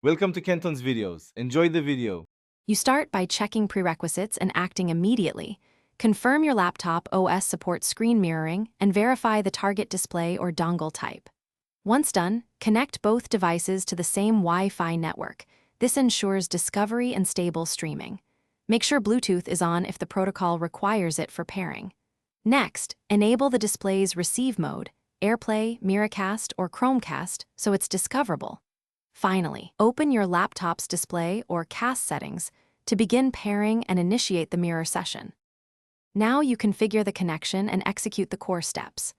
Welcome to Kenton's videos. Enjoy the video. You start by checking prerequisites and acting immediately. Confirm your laptop OS supports screen mirroring and verify the target display or dongle type. Once done, connect both devices to the same Wi-Fi network. This ensures discovery and stable streaming. Make sure Bluetooth is on if the protocol requires it for pairing. Next, enable the display's receive mode, AirPlay, Miracast, or Chromecast so it's discoverable. Finally, open your laptop's display or cast settings to begin pairing and initiate the mirror session. Now you configure the connection and execute the core steps.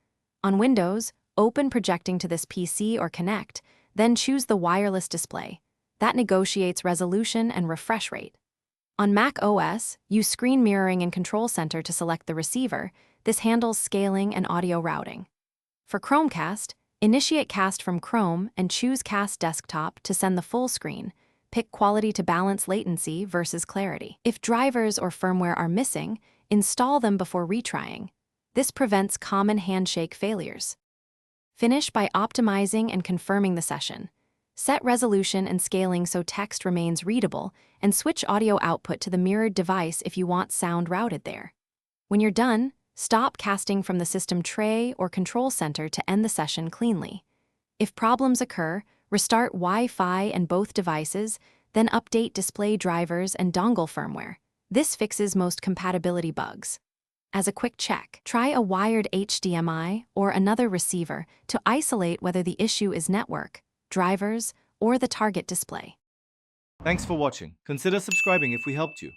On Windows, open projecting to this PC or Connect, then choose the wireless display. That negotiates resolution and refresh rate. On Mac OS, use screen mirroring in Control Center to select the receiver. This handles scaling and audio routing. For Chromecast, initiate cast from Chrome and choose Cast Desktop to send the full screen. Pick quality to balance latency versus clarity. If drivers or firmware are missing, install them before retrying. This prevents common handshake failures. Finish by optimizing and confirming the session. Set resolution and scaling so text remains readable, and switch audio output to the mirrored device if you want sound routed there. When you're done, stop casting from the system tray or control center to end the session cleanly. If problems occur, restart Wi-Fi and both devices, then update display drivers and dongle firmware. This fixes most compatibility bugs. As a quick check, try a wired HDMI or another receiver to isolate whether the issue is network, drivers, or the target display. Thanks for watching. Consider subscribing if we helped you.